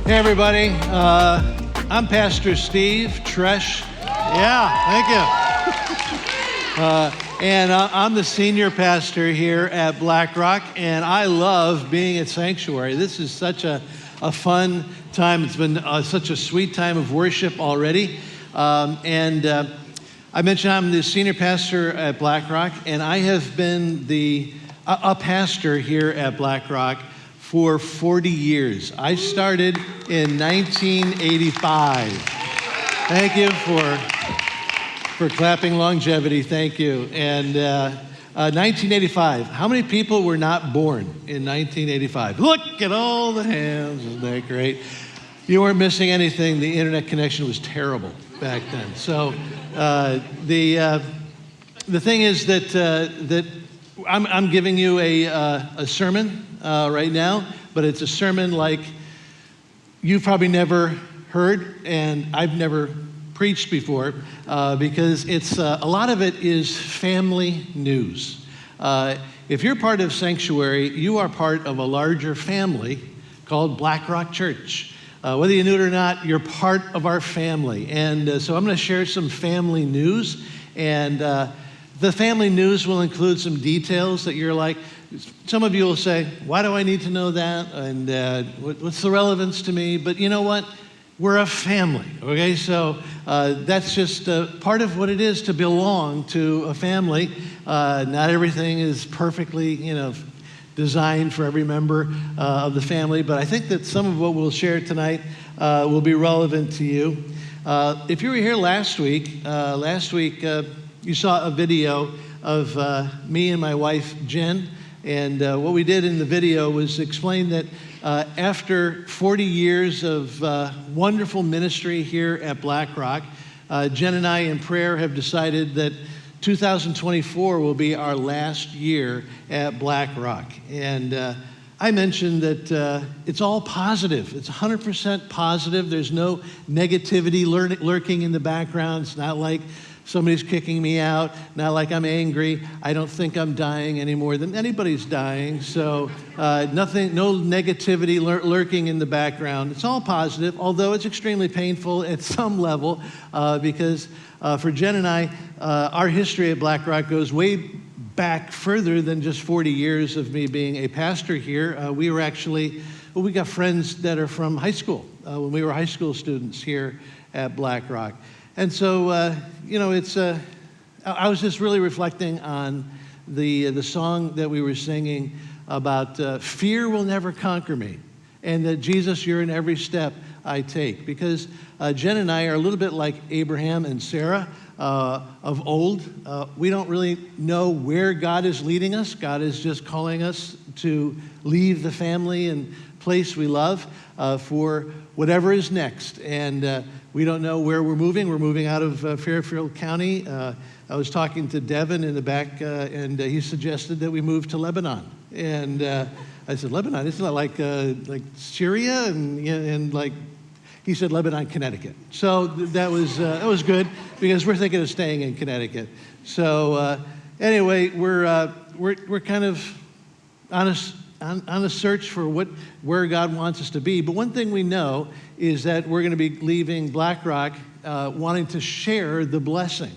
Hey, everybody. I'm Pastor Steve Treash. Yeah, thank you. And I'm the senior pastor here at Black Rock, and I love being at Sanctuary. This is such a fun time. It's been such a sweet time of worship already. I mentioned I'm the senior pastor at Black Rock, and I have been a pastor here at Black Rock for 40 years. I started in 1985. Thank you for clapping longevity. Thank you. And 1985. How many people were not born in 1985? Look at all the hands. Isn't that great? You weren't missing anything. The internet connection was terrible back then. So the thing is that I'm giving you a sermon right now, but it's a sermon like you've probably never heard, and I've never preached before, because it's a lot of it is family news. If you're part of Sanctuary, you are part of a larger family called Black Rock Church. Whether you knew it or not, you're part of our family. And so I'm going to share some family news. And the family news will include some details that you're like, some of you will say, why do I need to know that? And what's the relevance to me? But you know what? We're a family, okay? So that's just part of what it is to belong to a family. Not everything is perfectly, designed for every member of the family, but I think that some of what we'll share tonight will be relevant to you. If you were here last week, you saw a video of me and my wife, Jen, and what we did in the video was explain that after 40 years of wonderful ministry here at Black Rock, Jen and I in prayer have decided that 2024 will be our last year at Black Rock. And I mentioned that it's all positive. It's 100% positive. There's no negativity lurking in the background. It's not like somebody's kicking me out, not like I'm angry. I don't think I'm dying any more than anybody's dying. So nothing, no negativity lurking in the background. It's all positive, although it's extremely painful at some level because for Jen and I, our history at Black Rock goes way back further than just 40 years of me being a pastor here. We got friends that are from high school, when we were high school students here at Black Rock. And so, I was just really reflecting on the song that we were singing about fear will never conquer me, and that Jesus, you're in every step I take. Because Jen and I are a little bit like Abraham and Sarah of old. We don't really know where God is leading us. God is just calling us to leave the family and place we love for whatever is next. And we don't know where we're moving. We're moving out of Fairfield County. I was talking to Devin in the back, and he suggested that we move to Lebanon. And I said, Lebanon? Isn't that like Syria? And like, he said Lebanon, Connecticut. So that was good because we're thinking of staying in Connecticut. So anyway, we're kind of on a search for where God wants us to be. But one thing we know is that we're going to be leaving Black Rock wanting to share the blessing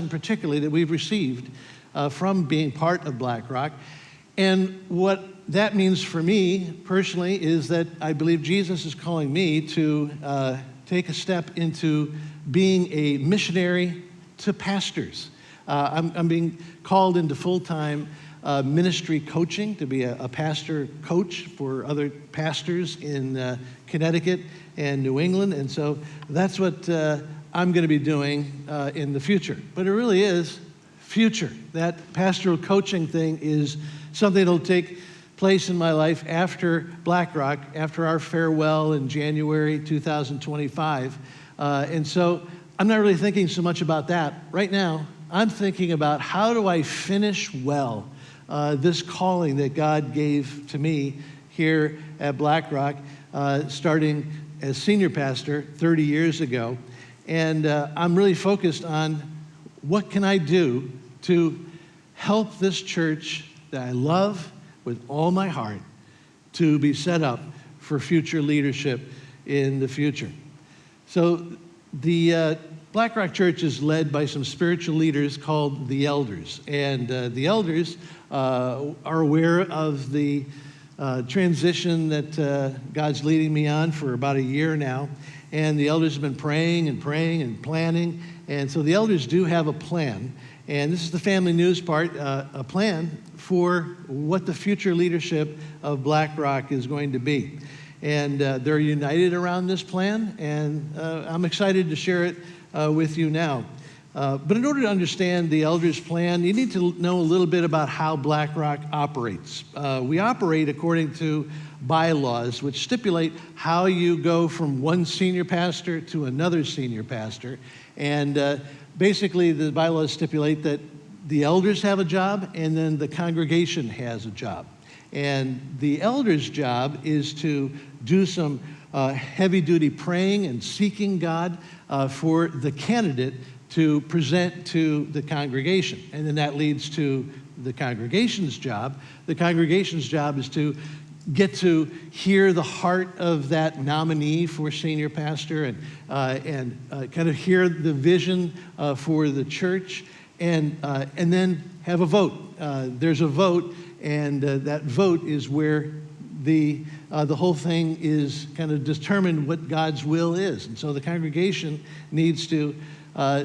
particularly that we've received from being part of Black Rock. And what that means for me personally is that I believe Jesus is calling me to take a step into being a missionary to pastors. I'm being called into full-time ministry coaching, to be a pastor coach for other pastors in Connecticut and New England. And so that's what I'm going to be doing in the future. But it really is future. That pastoral coaching thing is something that will take place in my life after Black Rock, after our farewell in January 2025. And so I'm not really thinking so much about that. Right now, I'm thinking about how do I finish well this calling that God gave to me here at Black Rock, starting as senior pastor 30 years ago. And I'm really focused on what can I do to help this church that I love with all my heart to be set up for future leadership in the future. So the Black Rock Church is led by some spiritual leaders called the elders. And the elders are aware of the transition that God's leading me on for about a year now. And the elders have been praying and praying and planning. And so the elders do have a plan. And this is the family news part, a plan for what the future leadership of Black Rock is going to be. And they're united around this plan, and I'm excited to share it with you now. But in order to understand the elders' plan, you need to know a little bit about how Black Rock operates. We operate according to bylaws, which stipulate how you go from one senior pastor to another senior pastor. And basically, the bylaws stipulate that the elders have a job, and then the congregation has a job. And the elders' job is to do some heavy-duty praying and seeking God for the candidate to present to the congregation. And then that leads to the congregation's job. The congregation's job is to get to hear the heart of that nominee for senior pastor and kind of hear the vision for the church and then have a vote. There's a vote, and that vote is where the whole thing is kind of determined what God's will is. And so the congregation needs to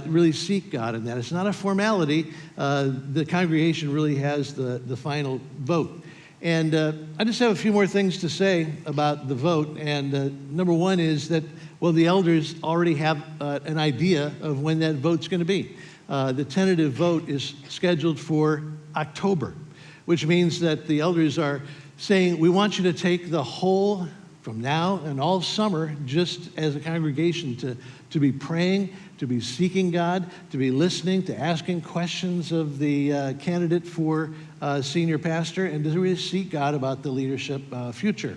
really seek God in that. It's not a formality. The congregation really has the final vote. And I just have a few more things to say about the vote. And number one is that, well, the elders already have an idea of when that vote's going to be. The tentative vote is scheduled for October, which means that the elders are saying, we want you to take the whole, from now and all summer, just as a congregation, to be praying, to be seeking God, to be listening, to asking questions of the candidate for senior pastor, and to really seek God about the leadership future.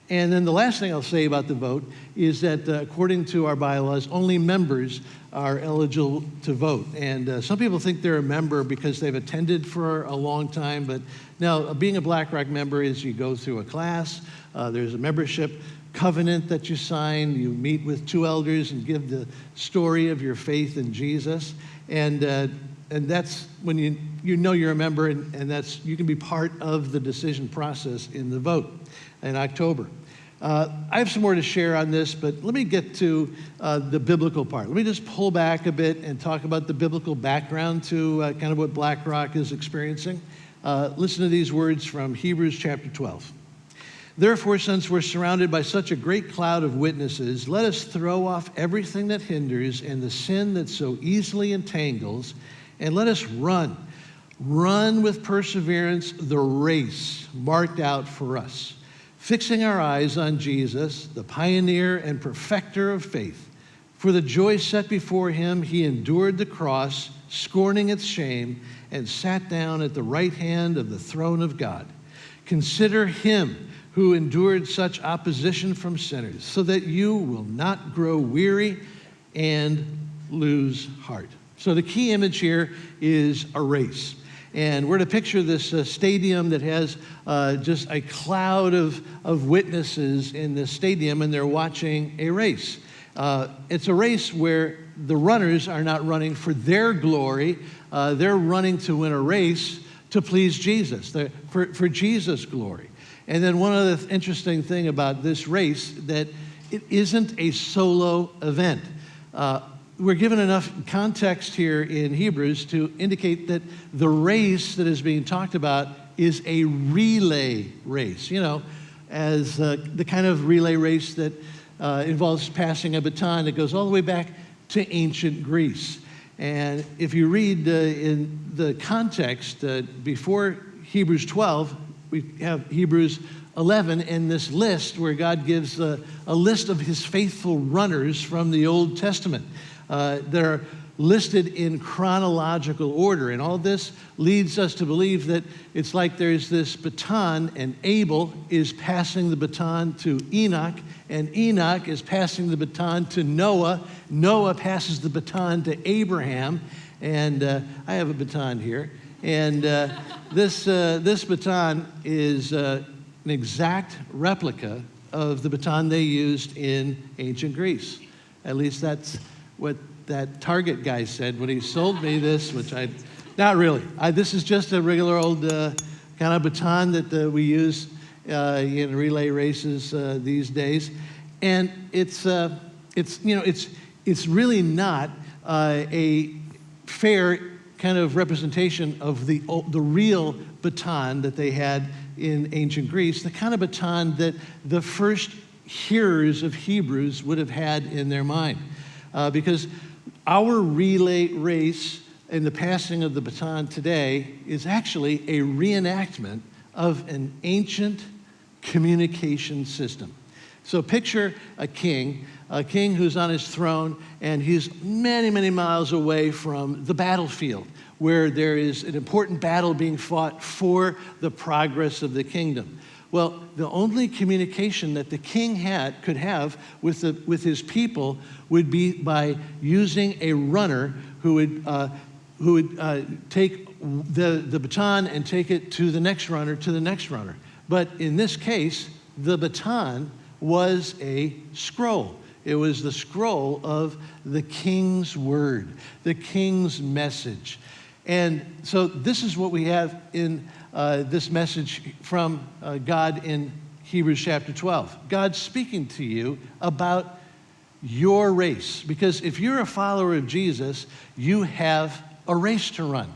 And then the last thing I'll say about the vote is that according to our bylaws, only members are eligible to vote. And some people think they're a member because they've attended for a long time, but no, being a Black Rock member is you go through a class, there's a membership covenant that you sign, you meet with two elders and give the story of your faith in Jesus, and that's when you know you're a member, and that's, you can be part of the decision process in the vote in October. I have some more to share on this, but let me get to the biblical part. Let me just pull back a bit and talk about the biblical background to kind of what Black Rock is experiencing. Listen to these words from Hebrews chapter 12. Therefore, since we're surrounded by such a great cloud of witnesses, let us throw off everything that hinders and the sin that so easily entangles, and let us run with perseverance the race marked out for us, fixing our eyes on Jesus, the pioneer and perfecter of faith. For the joy set before him, he endured the cross, scorning its shame, and sat down at the right hand of the throne of God. Consider him who endured such opposition from sinners, so that you will not grow weary and lose heart. So the key image here is a race. And we're to picture this stadium that has just a cloud of witnesses in the stadium, and they're watching a race. It's a race where the runners are not running for their glory. They're running to win a race to please Jesus, for Jesus' glory. And then one other interesting thing about this race, that it isn't a solo event. We're given enough context here in Hebrews to indicate that the race that is being talked about is a relay race, you know, as the kind of relay race that involves passing a baton that goes all the way back to ancient Greece. And if you read in the context before Hebrews 12, we have Hebrews 11 and this list where God gives a list of his faithful runners from the Old Testament. They're listed in chronological order, and all this leads us to believe that it's like there's this baton, and Abel is passing the baton to Enoch, and Enoch is passing the baton to Noah. Noah passes the baton to Abraham, and I have a baton here, and this baton is an exact replica of the baton they used in ancient Greece. At least that's what that Target guy said when he sold me this, which not really. This is just a regular old kind of baton that we use in relay races these days. And it's really not a fair kind of representation of the real baton that they had in ancient Greece, the kind of baton that the first hearers of Hebrews would have had in their mind. Because our relay race and the passing of the baton today is actually a reenactment of an ancient communication system. So picture a king who's on his throne, and he's many, many miles away from the battlefield, where there is an important battle being fought for the progress of the kingdom. Well, the only communication that the king could have with his people would be by using a runner who would take the baton and take it to the next runner. But in this case, the baton was a scroll. It was the scroll of the king's word, the king's message. And so this is what we have in this message from God in Hebrews chapter 12. God's speaking to you about your race. Because if you're a follower of Jesus, you have a race to run.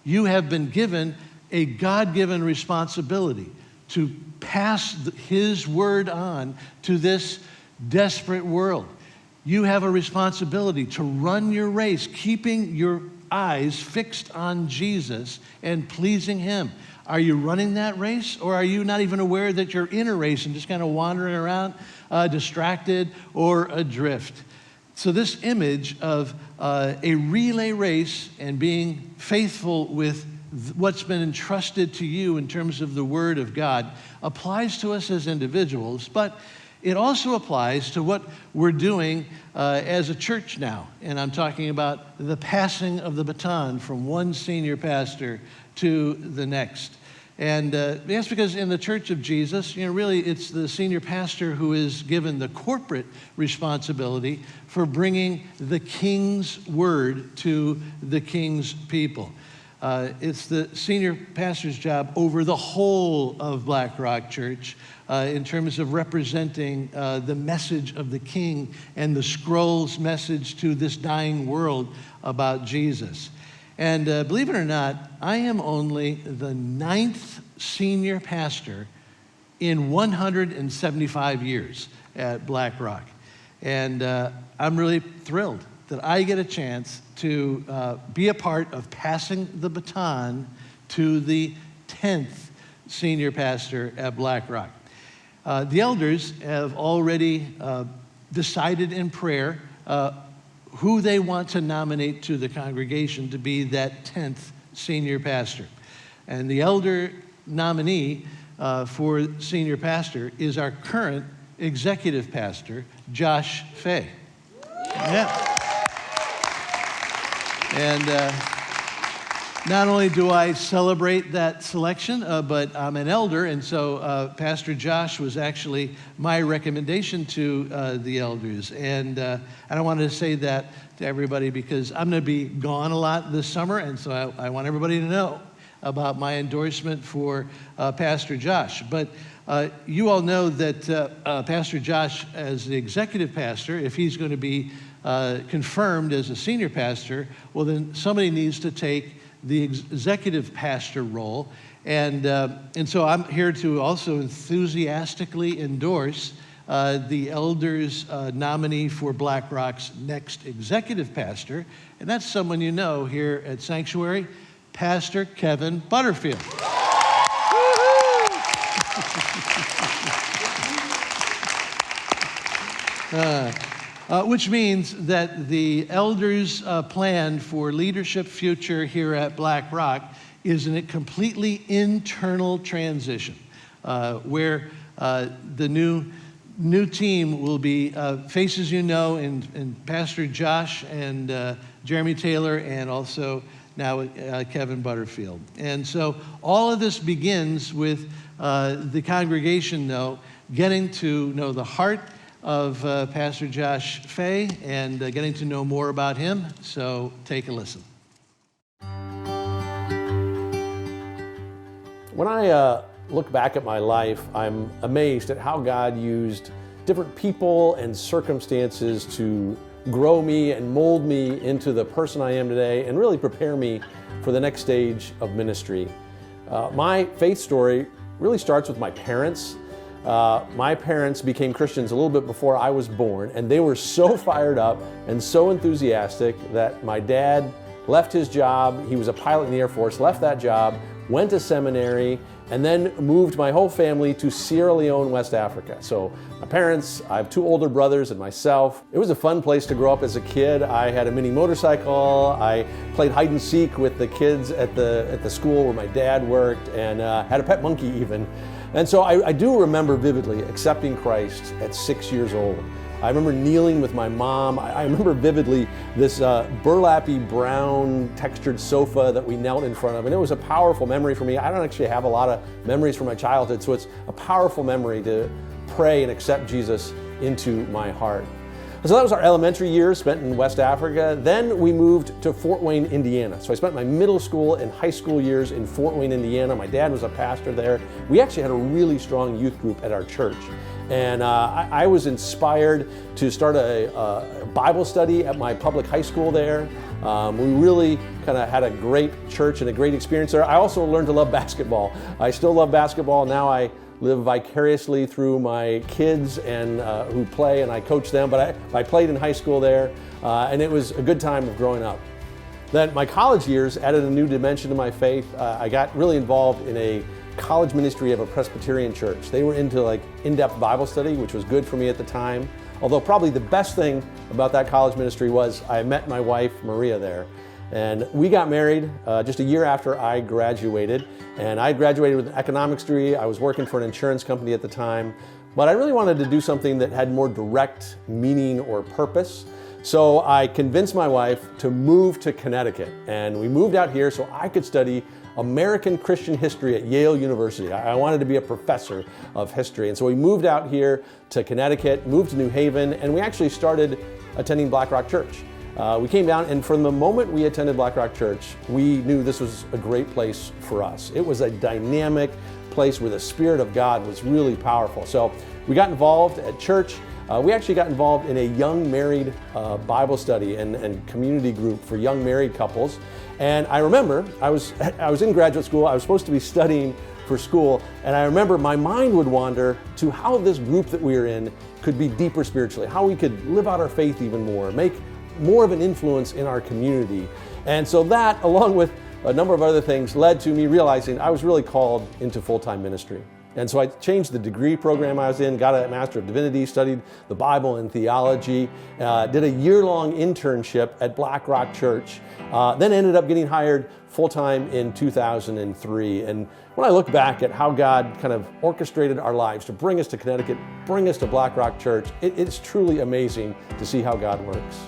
You have been given a God-given responsibility to pass his word on to this desperate world. You have a responsibility to run your race, keeping your eyes fixed on Jesus and pleasing him. Are you running that race, or are you not even aware that you're in a race and just kind of wandering around distracted or adrift? So this image of a relay race and being faithful with what's been entrusted to you in terms of the Word of God applies to us as individuals, but it also applies to what we're doing as a church now. And I'm talking about the passing of the baton from one senior pastor to the next. And that's because in the Church of Jesus, really it's the senior pastor who is given the corporate responsibility for bringing the King's word to the King's people. It's the senior pastor's job over the whole of Black Rock Church in terms of representing the message of the King and the scroll's message to this dying world about Jesus. And believe it or not, I am only the 9th senior pastor in 175 years at Black Rock. And I'm really thrilled that I get a chance to be a part of passing the baton to the 10th senior pastor at Black Rock. The elders have already decided in prayer who they want to nominate to the congregation to be that 10th senior pastor. And the elder nominee for senior pastor is our current executive pastor, Josh Feay. Yeah. And not only do I celebrate that selection, but I'm an elder, and so Pastor Josh was actually my recommendation to the elders. And I wanted to say that to everybody because I'm going to be gone a lot this summer, and so I want everybody to know about my endorsement for Pastor Josh. But you all know that Pastor Josh, as the executive pastor, if he's going to be confirmed as a senior pastor, well, then somebody needs to take the executive pastor role. And so I'm here to also enthusiastically endorse the elders' nominee for Black Rock's next executive pastor. And that's someone you know here at Sanctuary, Pastor Kevin Butterfield. Which means that the elders' plan for leadership future here at Black Rock is in a completely internal transition, where the new team will be faces you know in Pastor Josh and Jeremy Taylor, and also now Kevin Butterfield. And so all of this begins with the congregation, though, getting to know the heart of Pastor Josh Feay and getting to know more about him. So take a listen. When I look back at my life, I'm amazed at how God used different people and circumstances to grow me and mold me into the person I am today and really prepare me for the next stage of ministry. My faith story really starts with my parents. My parents became Christians a little bit before I was born, and they were so fired up and so enthusiastic that my dad left his job. He was a pilot in the Air Force, left that job, went to seminary, and then moved my whole family to Sierra Leone, West Africa. So my parents, I have two older brothers and myself. It was a fun place to grow up as a kid. I had a mini motorcycle. I played hide and seek with the kids at the school where my dad worked, and had a pet monkey even. And so I do remember vividly accepting Christ at 6 years old. I remember kneeling with my mom. I remember vividly this burlappy brown textured sofa that we knelt in front of, and it was a powerful memory for me. I don't actually have a lot of memories from my childhood, so it's a powerful memory to pray and accept Jesus into my heart. So that was our elementary years spent in West Africa. Then we moved to Fort Wayne, Indiana. So I spent my middle school and high school years in Fort Wayne, Indiana. My dad was a pastor there. We actually had a really strong youth group at our church. And I was inspired to start a Bible study at my public high school there. We really kind of had a great church and a great experience there. I also learned to love basketball. I still love basketball. Now I live vicariously through my kids and who play, and I coach them, but I played in high school there, and it was a good time of growing up. Then my college years added a new dimension to my faith. I got really involved in a college ministry of a Presbyterian church. They were into like in-depth Bible study, which was good for me at the time. Although probably the best thing about that college ministry was I met my wife, Maria, there. And we got married just a year after I graduated. And I graduated with an economics degree. I was working for an insurance company at the time. But I really wanted to do something that had more direct meaning or purpose. So I convinced my wife to move to Connecticut. And we moved out here so I could study American Christian history at Yale University. I wanted to be a professor of history. And so we moved out here to Connecticut, moved to New Haven, and we actually started attending Black Rock Church. We came down, and from the moment we attended Black Rock Church, we knew this was a great place for us. It was a dynamic place where the Spirit of God was really powerful. So we got involved at church. We actually got involved in a young married Bible study and community group for young married couples. And I remember I was in graduate school. I was supposed to be studying for school, and I remember my mind would wander to how this group that we were in could be deeper spiritually, how we could live out our faith even more, make more of an influence in our community. And so that, along with a number of other things, led to me realizing I was really called into full-time ministry. And so I changed the degree program I was in, got a Master of Divinity, studied the Bible and theology, did a year-long internship at Black Rock Church, then ended up getting hired full-time in 2003. And when I look back at how God kind of orchestrated our lives to bring us to Connecticut, bring us to Black Rock Church, it's truly amazing to see how God works.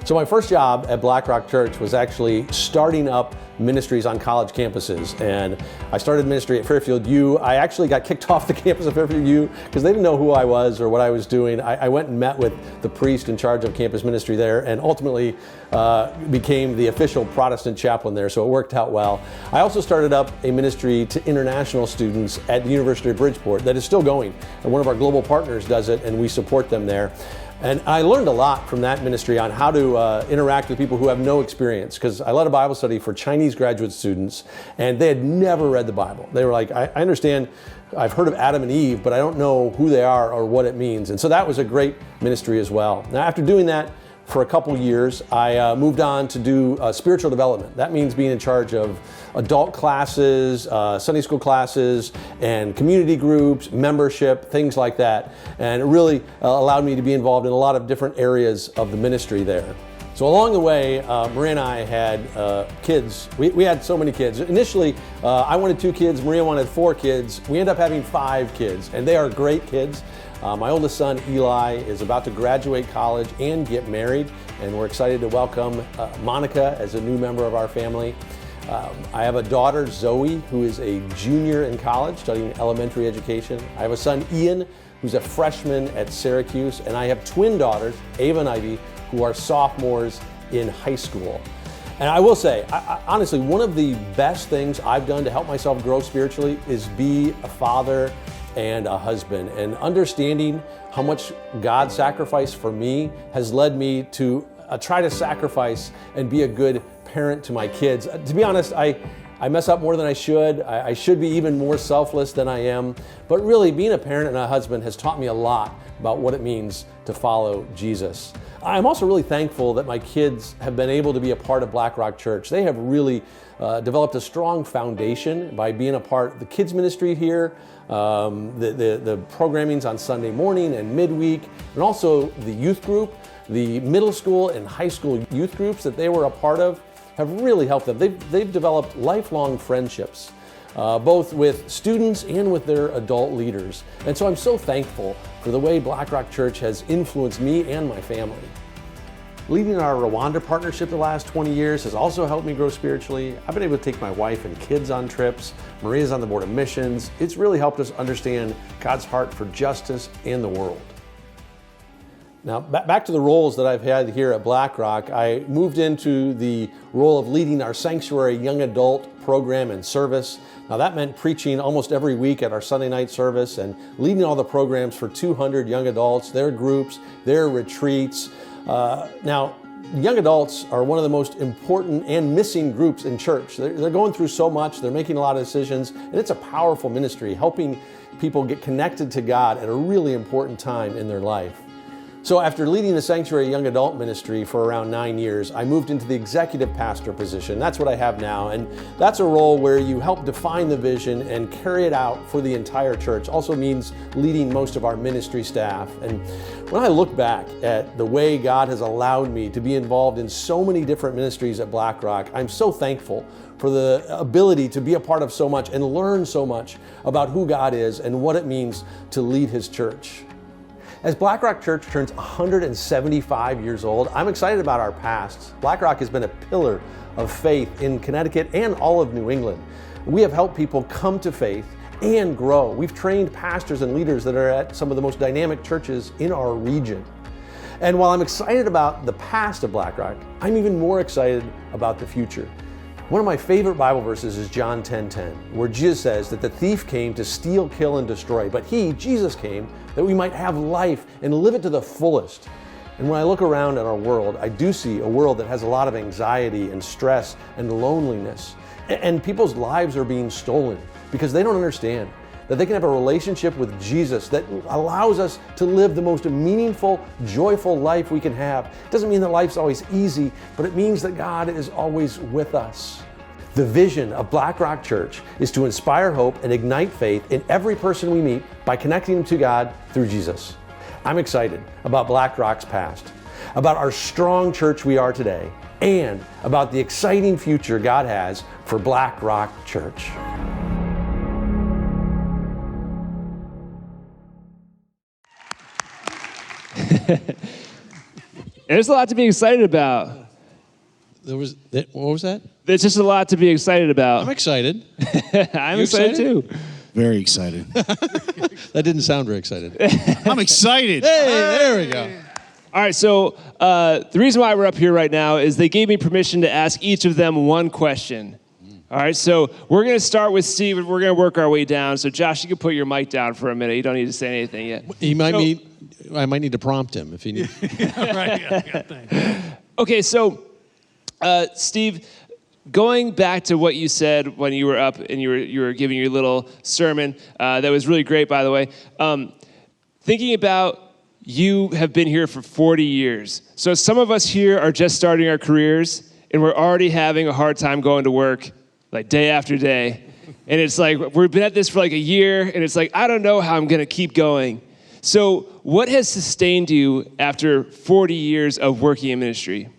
So my first job at Black Rock Church was actually starting up ministries on college campuses. And I started ministry at Fairfield U. I actually got kicked off the campus of Fairfield U because they didn't know who I was or what I was doing. I went and met with the priest in charge of campus ministry there and ultimately became the official Protestant chaplain there, so it worked out well. I also started up a ministry to international students at the University of Bridgeport that is still going. And one of our global partners does it, and we support them there. And I learned a lot from that ministry on how to interact with people who have no experience, because I led a Bible study for Chinese graduate students, and they had never read the Bible. They were like, I understand, I've heard of Adam and Eve, but I don't know who they are or what it means. And so that was a great ministry as well. Now, after doing that for a couple years, I moved on to do spiritual development. That means being in charge of adult classes, Sunday school classes, and community groups, membership, things like that. And it really allowed me to be involved in a lot of different areas of the ministry there. So along the way, Maria and I had kids. We had so many kids. Initially, I wanted 2 kids, Maria wanted 4 kids. We ended up having 5 kids, and they are great kids. My oldest son, Eli, is about to graduate college and get married, and we're excited to welcome Monica as a new member of our family. I have a daughter, Zoe, who is a junior in college studying elementary education. I have a son, Ian, who's a freshman at Syracuse, and I have twin daughters, Ava and Ivy, who are sophomores in high school. And I will say, honestly, one of the best things I've done to help myself grow spiritually is be a father and a husband. And understanding how much God sacrificed for me has led me to try to sacrifice and be a good parent to my kids. To be honest, I mess up more than I should. I should be even more selfless than I am. But really, being a parent and a husband has taught me a lot about what it means to follow Jesus. I'm also really thankful that my kids have been able to be a part of Black Rock Church. They have really developed a strong foundation by being a part of the kids ministry here, the programming's on Sunday morning and midweek, and also the youth group, the middle school and high school youth groups that they were a part of have really helped them. They've developed lifelong friendships, both with students and with their adult leaders. And so I'm so thankful for the way Black Rock Church has influenced me and my family. Leading our Rwanda partnership the last 20 years has also helped me grow spiritually. I've been able to take my wife and kids on trips. Maria's on the board of missions. It's really helped us understand God's heart for justice in the world. Now, back to the roles that I've had here at Black Rock, I moved into the role of leading our Sanctuary Young Adult program and service. Now, that meant preaching almost every week at our Sunday night service and leading all the programs for 200 young adults, their groups, their retreats. Now, young adults are one of the most important and missing groups in church. They're going through so much, they're making a lot of decisions, and it's a powerful ministry, helping people get connected to God at a really important time in their life. So after leading the Sanctuary Young Adult Ministry for around 9 years, I moved into the executive pastor position. That's what I have now, and that's a role where you help define the vision and carry it out for the entire church. Also means leading most of our ministry staff. And when I look back at the way God has allowed me to be involved in so many different ministries at Black Rock, I'm so thankful for the ability to be a part of so much and learn so much about who God is and what it means to lead His church. As Black Rock Church turns 175 years old, I'm excited about our past. Black Rock has been a pillar of faith in Connecticut and all of New England. We have helped people come to faith and grow. We've trained pastors and leaders that are at some of the most dynamic churches in our region. And while I'm excited about the past of Black Rock, I'm even more excited about the future. One of my favorite Bible verses is John 10:10, where Jesus says that the thief came to steal, kill, and destroy, but He, Jesus, came that we might have life and live it to the fullest. And when I look around at our world, I do see a world that has a lot of anxiety and stress and loneliness. And people's lives are being stolen because they don't understand that they can have a relationship with Jesus that allows us to live the most meaningful, joyful life we can have. It doesn't mean that life's always easy, but it means that God is always with us. The vision of Black Rock Church is to inspire hope and ignite faith in every person we meet by connecting them to God through Jesus. I'm excited about Black Rock's past, about our strong church we are today, and about the exciting future God has for Black Rock Church. There's a lot to be excited about. What was that? There's just a lot to be excited about. I'm excited. I'm excited too. Very excited. That didn't sound very excited. I'm excited. Hey, there we go. All right, so the reason why we're up here right now is they gave me permission to ask each of them one question. All right, so we're going to start with Steve, and we're going to work our way down. So, Josh, you can put your mic down for a minute. You don't need to say anything yet. I might need to prompt him if he needs. Okay, so, Steve, going back to what you said when you were up and you were giving your little sermon, that was really great, by the way. Thinking about you have been here for 40 years. So some of us here are just starting our careers, and we're already having a hard time going to work, like day after day. And it's like, we've been at this for like a year, and it's like, I don't know how I'm going to keep going. So what has sustained you after 40 years of working in ministry?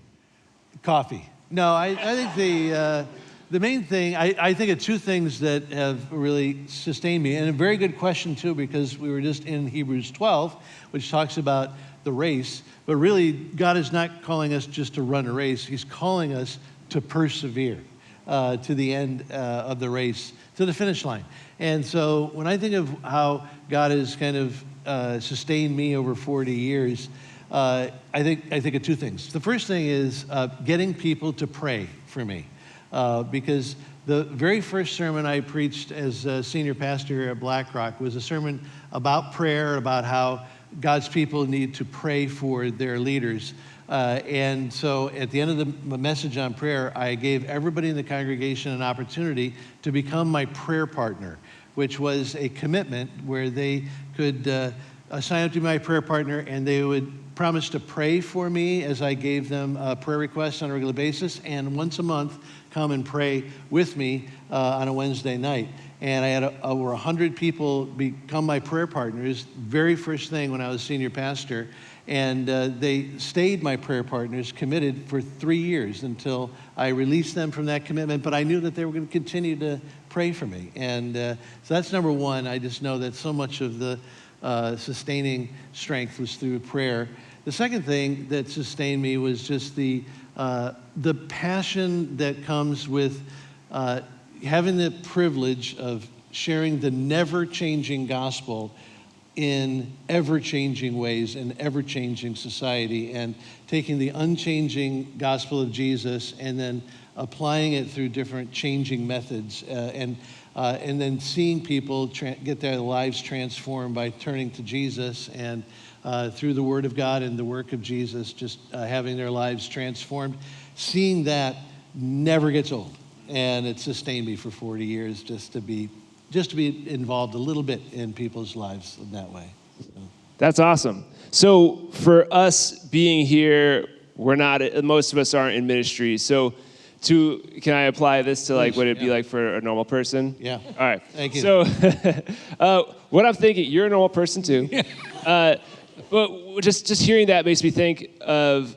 Coffee. No, I think the main thing, I think of two things that have really sustained me, and a very good question too, because we were just in Hebrews 12, which talks about the race, but really God is not calling us just to run a race. He's calling us to persevere to the end of the race, to the finish line. And so when I think of how God has kind of sustained me over 40 years, I think of two things. The first thing is getting people to pray for me, because the very first sermon I preached as a senior pastor here at BlackRock was a sermon about prayer, about how God's people need to pray for their leaders. And so at the end of the message on prayer, I gave everybody in the congregation an opportunity to become my prayer partner, which was a commitment where they could sign up to be my prayer partner, and they would promise to pray for me as I gave them prayer requests on a regular basis, and once a month come and pray with me on a Wednesday night. And I had over 100 people become my prayer partners, very first thing when I was senior pastor. And they stayed my prayer partners, committed for 3 years until I released them from that commitment. But I knew that they were going to continue to pray for me. And so that's number one. I just know that so much of the sustaining strength was through prayer. The second thing that sustained me was just the passion that comes with having the privilege of sharing the never-changing gospel in ever-changing ways, in ever-changing society, and taking the unchanging gospel of Jesus and then applying it through different changing methods, and then seeing people get their lives transformed by turning to Jesus, and through the Word of God and the work of Jesus, just having their lives transformed. Seeing that never gets old, and it sustained me for 40 years just to be involved a little bit in people's lives in that way. So. That's awesome. So for us being here, most of us aren't in ministry. So can I apply this to like what it'd be like for a normal person? Yeah. All right. Thank you. So what I'm thinking, you're a normal person too. But just hearing that makes me think of,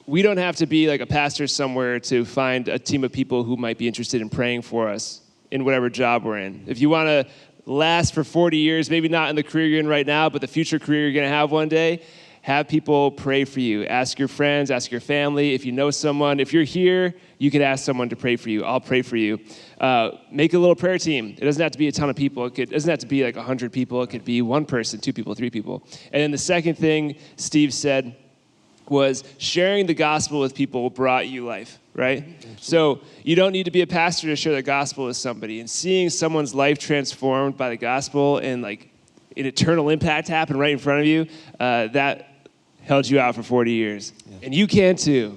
we don't have to be like a pastor somewhere to find a team of people who might be interested in praying for us in whatever job we're in. If you want to last for 40 years, maybe not in the career you're in right now, but the future career you're going to have one day, have people pray for you. Ask your friends, ask your family. If you know someone, if you're here, you can ask someone to pray for you. I'll pray for you. Make a little prayer team. It doesn't have to be a ton of people. It doesn't have to be like 100 people. It could be one person, 2 people, 3 people. And then the second thing Steve said was sharing the gospel with people brought you life, right? Absolutely. So you don't need to be a pastor to share the gospel with somebody. And seeing someone's life transformed by the gospel and like an eternal impact happen right in front of you, that held you out for 40 years. Yeah. And you can too.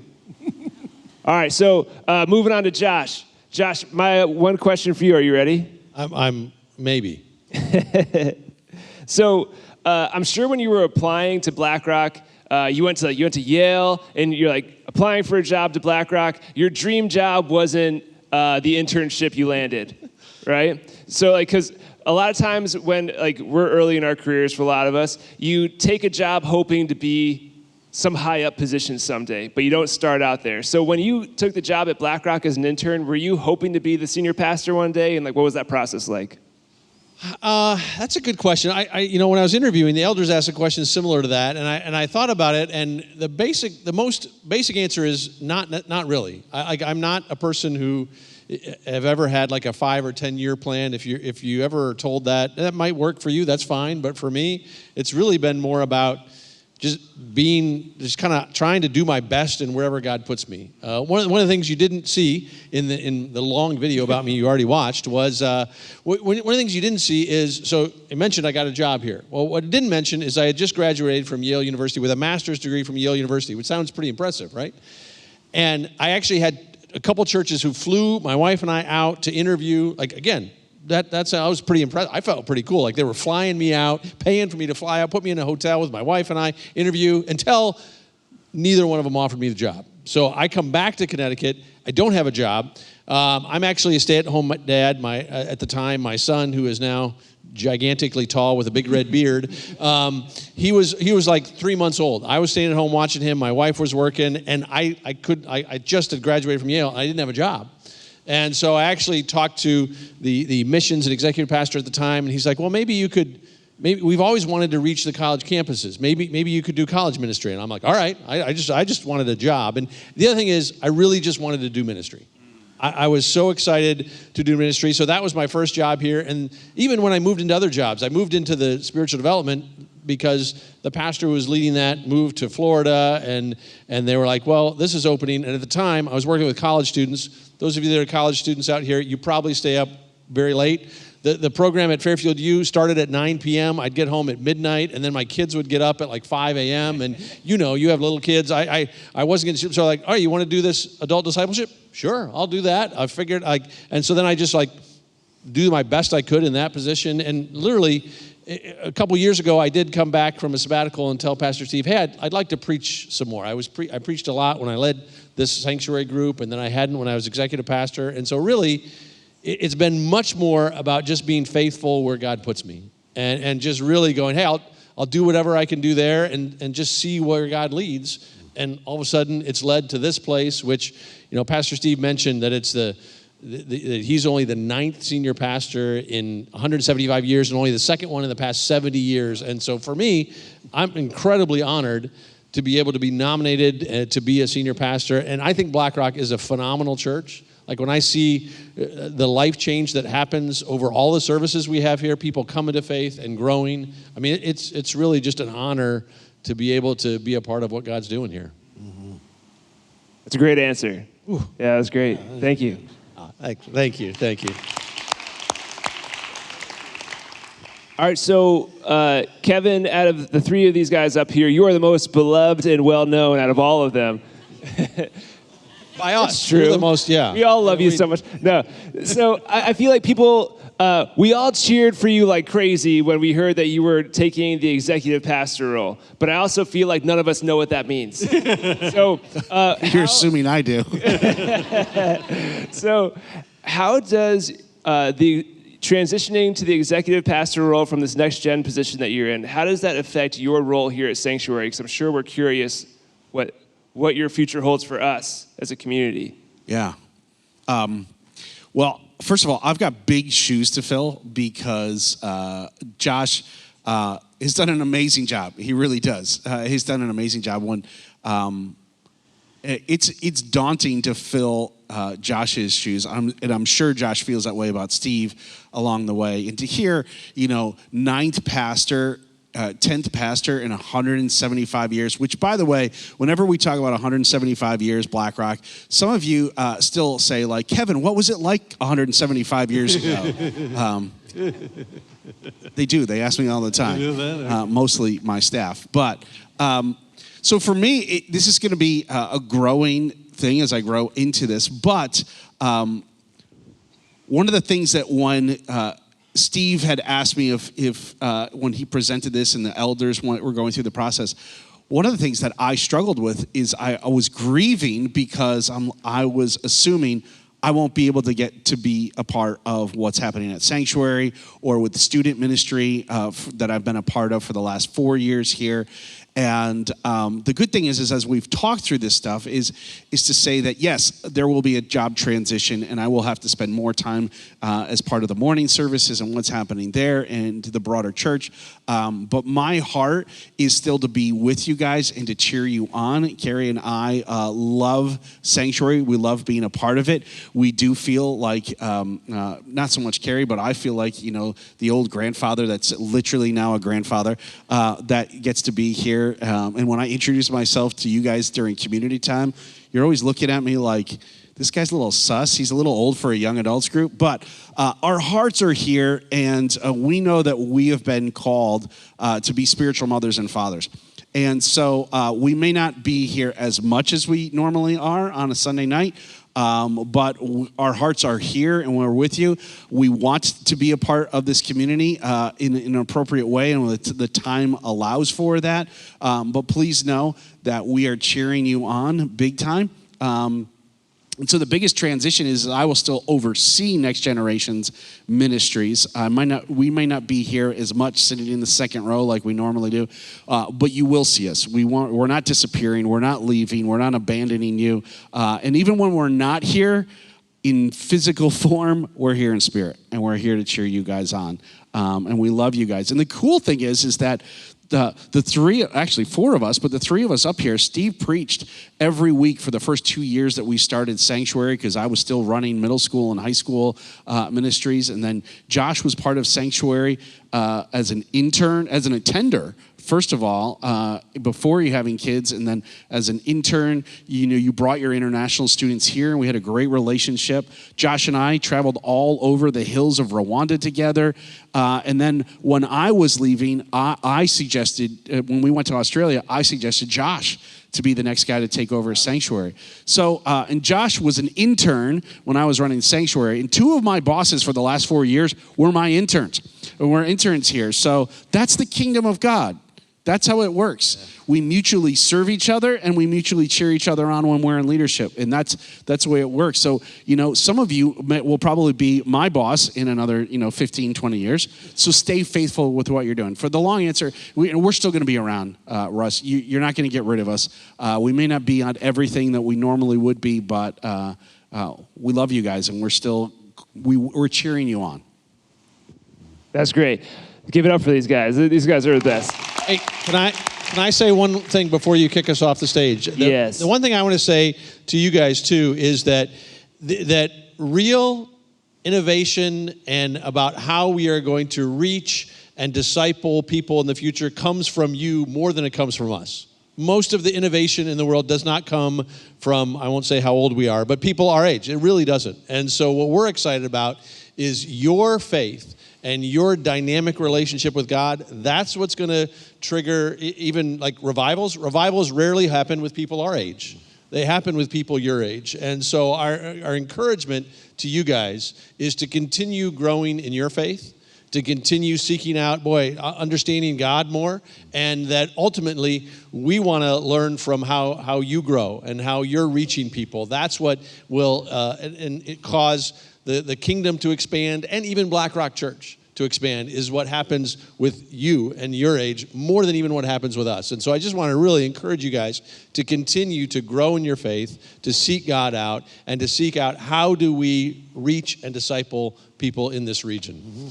All right, so moving on to Josh. Josh, my one question for you. Are you ready? I'm maybe. So I'm sure when you were applying to BlackRock, you went to Yale, and you're like applying for a job to BlackRock. Your dream job wasn't the internship you landed, right? So because a lot of times when we're early in our careers, for a lot of us, you take a job hoping to be some high up position someday, but you don't start out there. So when you took the job at BlackRock as an intern, were you hoping to be the senior pastor one day, and what was that process like? That's a good question. I when I was interviewing, the elders asked a question similar to that, and I thought about it, and the most basic answer is not really. I'm not a person who have ever had like a 5 or 10 year plan. If you ever told that might work for you, that's fine. But for me, it's really been more about just kind of trying to do my best in wherever God puts me. One of the things you didn't see in the long video about me you already watched was one of the things you didn't see is, so I mentioned I got a job here. Well, what it didn't mention is I had just graduated from Yale University with a master's degree from Yale University, which sounds pretty impressive, right? And I actually had a couple churches who flew my wife and I out to interview, that's I was pretty impressed. I felt pretty cool. Like they were flying me out, paying for me to fly out, put me in a hotel with my wife and I, interview, until neither one of them offered me the job. So I come back to Connecticut. I don't have a job. I'm actually a stay-at-home dad. At the time, my son, who is now gigantically tall with a big red beard, he was like 3 months old. I was staying at home watching him. My wife was working, and I just had graduated from Yale. I didn't have a job. And so I actually talked to the missions and executive pastor at the time, and he's like, well, maybe we've always wanted to reach the college campuses. Maybe you could do college ministry. And I'm like, all right, I just wanted a job. And the other thing is, I really just wanted to do ministry. I was so excited to do ministry. So that was my first job here. And even when I moved into other jobs, I moved into the spiritual development because the pastor who was leading that moved to Florida, and they were like, well, this is opening. And at the time, I was working with college students. Those of you that are college students out here, you probably stay up very late. The program at Fairfield U started at 9 p.m. I'd get home at midnight, and then my kids would get up at like 5 a.m. And you have little kids. I wasn't going to, so like, all right, you want to do this adult discipleship? Sure, I'll do that. I figured, and so then I just do my best I could in that position. And literally, a couple years ago, I did come back from a sabbatical and tell Pastor Steve, hey, I'd like to preach some more. I preached a lot when I led this sanctuary group, and then I hadn't when I was executive pastor. And so really, it's been much more about just being faithful where God puts me, and just really going, hey, I'll do whatever I can do there, and just see where God leads. And all of a sudden, it's led to this place, which, Pastor Steve mentioned that it's he's only the 9th senior pastor in 175 years, and only the second one in the past 70 years. And so for me, I'm incredibly honored to be able to be nominated to be a senior pastor. And I think Black Rock is a phenomenal church. Like when I see the life change that happens over all the services we have here, people coming to faith and growing. I mean, it's really just an honor to be able to be a part of what God's doing here. Mm-hmm. That's a great answer. Ooh. Yeah, that was great. Thank you. Thank you. All right, so Kevin, out of the three of these guys up here, you are the most beloved and well-known out of all of them. By us. That's true. You're the most, yeah. We all love you so much. No. So I feel like people, we all cheered for you like crazy when we heard that you were taking the executive pastor role. But I also feel like none of us know what that means. So You're assuming I do. So how does the transitioning to the executive pastor role from this next gen position that you're in, how does that affect your role here at Sanctuary? Because I'm sure we're curious what your future holds for us as a community. Yeah. Well, first of all, I've got big shoes to fill because Josh has done an amazing job. He really does. He's done an amazing job. When it's daunting to fill Josh's shoes, and I'm sure Josh feels that way about Steve along the way. And to hear, 9th pastor, 10th pastor in 175 years, which, by the way, whenever we talk about 175 years, Black Rock, some of you still say, like, Kevin, what was it like 175 years ago? They do. They ask me all the time, mostly my staff. But so for me, this is going to be a growing thing as I grow into this. But one of the things that when Steve had asked me if when he presented this and the elders were going through the process, one of the things that I struggled with is I was grieving because I was assuming I won't be able to get to be a part of what's happening at Sanctuary or with the student ministry that I've been a part of for the last 4 years here. And the good thing is as we've talked through this stuff is to say that, yes, there will be a job transition and I will have to spend more time as part of the morning services and what's happening there and the broader church. But my heart is still to be with you guys and to cheer you on. Carrie and I love Sanctuary. We love being a part of it. We do feel like, not so much Carrie, but I feel like, the old grandfather that's literally now a grandfather that gets to be here. And when I introduce myself to you guys during community time, you're always looking at me like, this guy's a little sus. He's a little old for a young adults group. But our hearts are here, and we know that we have been called to be spiritual mothers and fathers. And so we may not be here as much as we normally are on a Sunday night, but our hearts are here and we're with you. We want to be a part of this community in an appropriate way and the time allows for that. But please know that we are cheering you on big time. And so the biggest transition is I will still oversee Next Generation's ministries. We may not be here as much sitting in the second row like we normally do, but you will see us. We're not disappearing. We're not leaving. We're not abandoning you. And even when we're not here in physical form, we're here in spirit, and we're here to cheer you guys on. And we love you guys. And the cool thing is that the three, actually 4 of us, but the 3 of us up here, Steve preached every week for the first 2 years that we started Sanctuary because I was still running middle school and high school ministries. And then Josh was part of Sanctuary as an intern, as an attender first of all, before you having kids, and then as an intern, you brought your international students here, and we had a great relationship. Josh and I traveled all over the hills of Rwanda together. And then when I was leaving, I suggested, when we went to Australia, I suggested Josh to be the next guy to take over a sanctuary. So, and Josh was an intern when I was running the sanctuary, and 2 of my bosses for the last 4 years were my interns. We're interns here. So that's the kingdom of God. That's how it works. We mutually serve each other, and we mutually cheer each other on when we're in leadership. And that's the way it works. So, some of you will probably be my boss in another, 15, 20 years. So stay faithful with what you're doing. For the long answer, we're still going to be around, Russ. You're not going to get rid of us. We may not be on everything that we normally would be, but we love you guys, and we're cheering you on. That's great. Give it up for these guys. These guys are the best. Hey, can I say one thing before you kick us off the stage? Yes. The one thing I want to say to you guys too is that that real innovation and about how we are going to reach and disciple people in the future comes from you more than it comes from us. Most of the innovation in the world does not come from, I won't say how old we are, but people our age. It really doesn't. And so what we're excited about is your faith and your dynamic relationship with God. That's what's going to trigger even like revivals. Revivals rarely happen with people our age. They happen with people your age. And so our encouragement to you guys is to continue growing in your faith, to continue seeking out, understanding God more, and that ultimately we want to learn from how you grow and how you're reaching people. That's what will and it cause the kingdom to expand, and even Black Rock Church to expand, is what happens with you and your age more than even what happens with us. And so I just want to really encourage you guys to continue to grow in your faith, to seek God out, and to seek out how do we reach and disciple people in this region. Mm-hmm.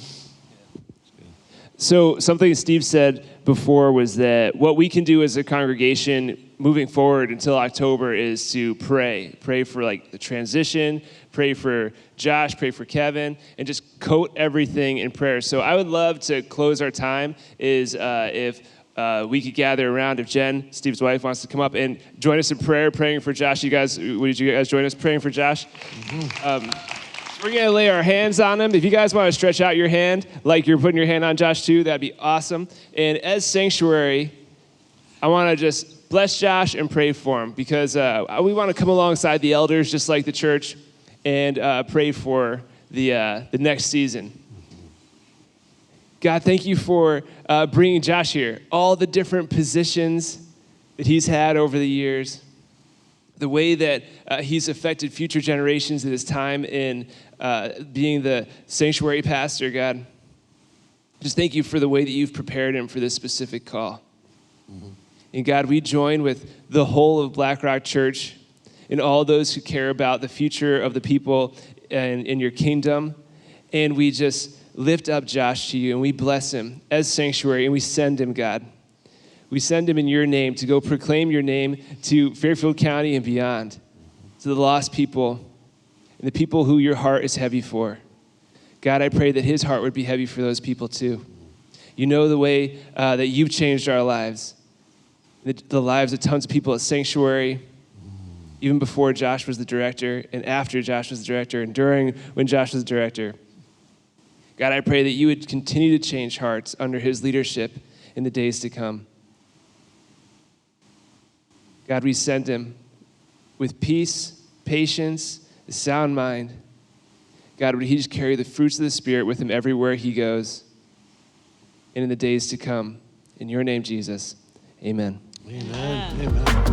So something Steve said before was that what we can do as a congregation moving forward until October is to pray for like the transition, pray for Josh, pray for Kevin, and just coat everything in prayer. So I would love to close our time is if we could gather around, if Jen, Steve's wife, wants to come up and join us in prayer, praying for Josh. Would you guys join us praying for Josh? Mm-hmm. We're going to lay our hands on him. If you guys want to stretch out your hand like you're putting your hand on Josh too, that'd be awesome. And as Sanctuary, I want to just bless Josh and pray for him, because we want to come alongside the elders just like the church and pray for the next season. God, thank you for bringing Josh here. All the different positions that he's had over the years, the way that he's affected future generations in his time in being the sanctuary pastor, God. Just thank you for the way that you've prepared him for this specific call. Mm-hmm. And God, we join with the whole of Black Rock Church and all those who care about the future of the people in your kingdom. And we just lift up Josh to you, and we bless him as sanctuary, and we send him, God. We send him in your name to go proclaim your name to Fairfield County and beyond, to the lost people and the people who your heart is heavy for. God, I pray that his heart would be heavy for those people too. You know the way that you've changed our lives, the lives of tons of people at Sanctuary, even before Josh was the director and after Josh was the director and during when Josh was the director. God, I pray that you would continue to change hearts under his leadership in the days to come. God, we send him with peace, patience, a sound mind. God, would he just carry the fruits of the Spirit with him everywhere he goes and in the days to come. In your name, Jesus, amen. Amen. Amen.